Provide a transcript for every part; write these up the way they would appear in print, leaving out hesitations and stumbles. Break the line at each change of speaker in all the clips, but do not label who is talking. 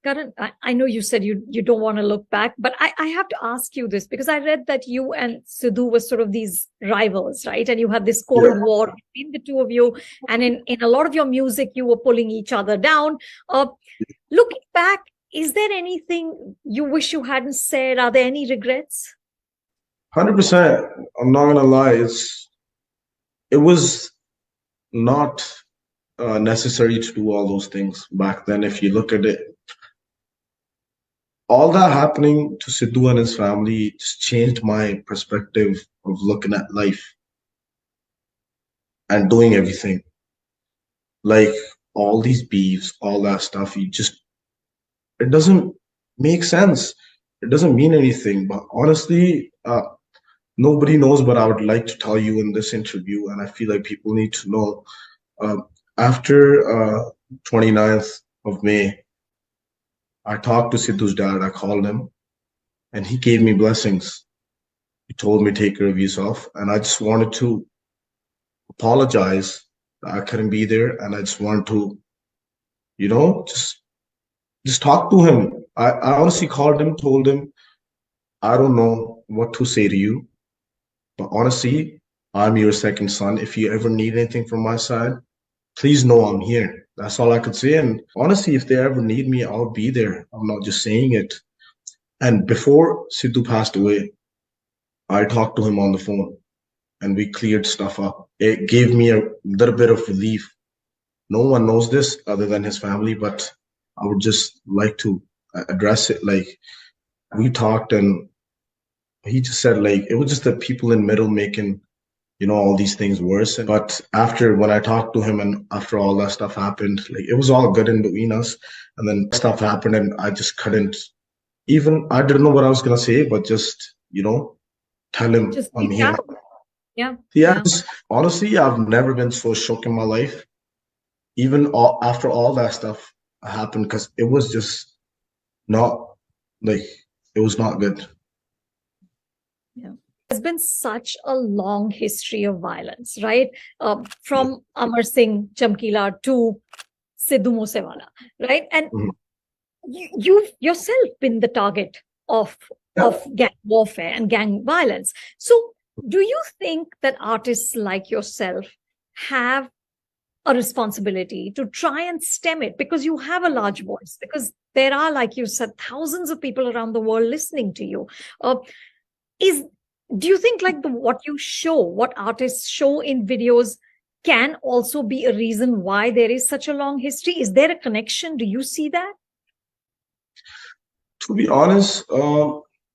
Karan, I know you said you don't want to look back, but I have to ask you this because I read that you and Sidhu were sort of these rivals, right? And you had this Cold
Yeah,
War between the two of you. And in a lot of your music, you were pulling each other down. Uh, Looking back, is there anything you wish you hadn't said? Are there any regrets?
100%. I'm not gonna lie. It was not necessary to do all those things back then. If you look at it, all that happening to Sidhu and his family just changed my perspective of looking at life and doing everything. Like all these beefs, all that stuff. It doesn't make sense. It doesn't mean anything. But honestly, nobody knows, but I would like to tell you in this interview, and I feel like people need to know. Uh, After 29th of May, I talked to Sidhu's dad. I called him, and he gave me blessings. He told me take care of yourself, and I just wanted to apologize that I couldn't be there, and I just wanted to, you know, just talk to him. I honestly called him, told him I don't know what to say to you, but honestly, I'm your second son. If you ever need anything from my side, please know I'm here. That's all I could say. And honestly, if they ever need me, I'll be there. I'm not just saying it. And before Sidhu passed away, I talked to him on the phone and we cleared stuff up. It gave me a little bit of relief. No one knows this other than his family, but I would just like to address it. Like we talked and he just said like it was just the people in middle making all these things worse. But after when I talked to him and after all that stuff happened, like it was all good in between us. And then stuff happened and I just couldn't even, I didn't know what I was gonna say, but just, tell him
Just
I'm
speak
here.
out. Yeah,
Yeah,
yeah.
honestly, I've never been so shook in my life, even after all that stuff happened, because it was just not like it was not good.
Yeah. There's been such a long history of violence, right? From Amar Singh Chamkila to Sidhu Moosewala, right? And
Mhm.
you've yourself been the target of
Yeah.
gang warfare and gang violence. So, do you think that artists like yourself have a responsibility to try and stem it because you have a large voice? Because there are, like you said, thousands of people around the world listening to you. Uh, is Do you think like what you show, what artists show in videos can also be a reason why there is such a long history? Is there a connection? Do you see that?
To be honest,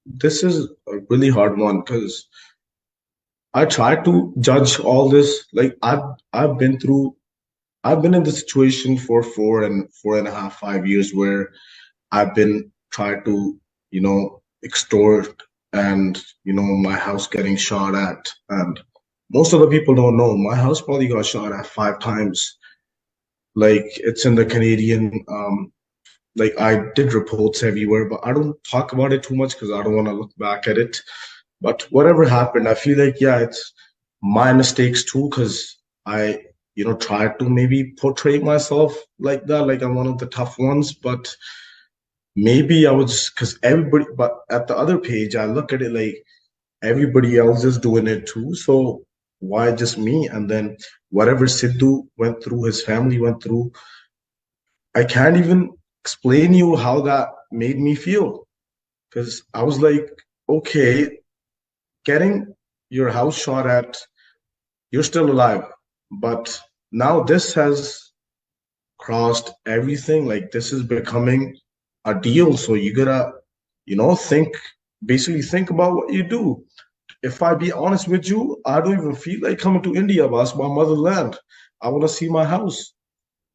this is a really hard one because I try to judge all this. Like I've been through, I've been in the situation for 4.5, 5 years where I've been trying to, extort and, my house getting shot at. And most of the people don't know my house probably got shot at 5 times. Like it's in the Canadian, like I did reports everywhere, but I don't talk about it too much because I don't want to look back at it. But whatever happened, I feel like, yeah, it's my mistakes too, because I, tried to maybe portray myself like that, like I'm one of the tough ones. But maybe I was because everybody, but at the other page, I look at it like everybody else is doing it too. So why just me? And then whatever Sidhu went through, his family went through, I can't even explain you how that made me feel. Because I was like, okay, getting your house shot at, you're still alive. But now this has crossed everything. Like this is becoming a deal. So you gotta, basically think about what you do. If I be honest with you, I don't even feel like coming to India, but it's my motherland. I want to see my house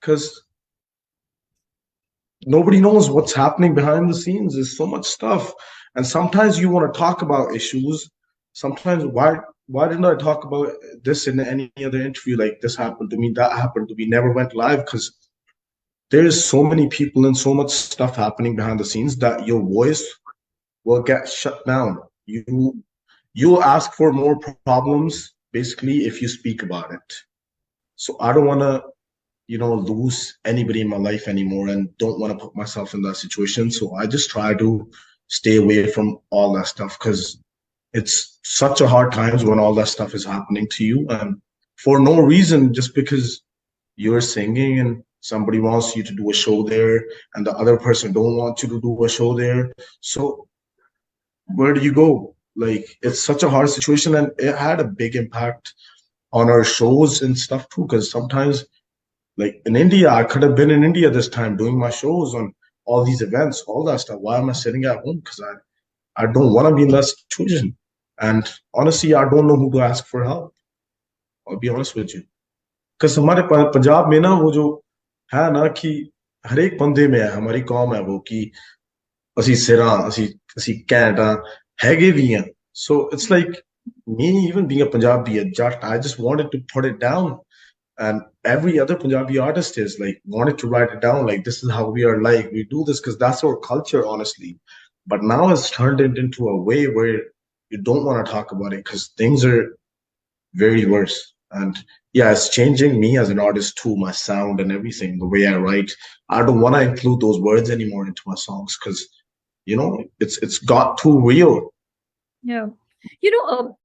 because nobody knows what's happening behind the scenes. There's so much stuff. And sometimes you want to talk about issues. Sometimes why didn't I talk about this in any other interview? Like this happened to me, that happened to me, never went live because there's so many people and so much stuff happening behind the scenes that your voice will get shut down. You'll ask for more problems basically if you speak about it. So I don't want to lose anybody in my life anymore and don't want to put myself in that situation. So I just try to stay away from all that stuff because it's such a hard times when all that stuff is happening to you and for no reason, just because you're singing and somebody wants you to do a show there and the other person don't want you to do a show there. So where do you go? Like it's such a hard situation and it had a big impact on our shows and stuff too because sometimes like in India, I could have been in India this time doing my shows on all these events, all that stuff. Why am I sitting at home? Because I don't want to be in that situation. And honestly, I don't know who to ask for help. I'll be honest with you. Because हमारे पंजाब में ना वो जो है ना कि हर एक बंदे में है हमारी कौम है वो कि ਅਸੀਂ ਸਿਰਾਂ ਅਸੀਂ ਘੈਂਟ ਆ ਹੈਗੇ ਵੀ ਆ so it's like me even being a Punjabi a Jat I just wanted to put it down and every other Punjabi artist is like wanted to write it down like this is how we are like we do this because that's our culture honestly but now it's turned it into a way where you don't want to talk about it because things are very worse and yeah it's changing me as an artist too my sound and everything the way I write I don't want to include those words anymore into my songs because it's got too real.
Yeah. You know,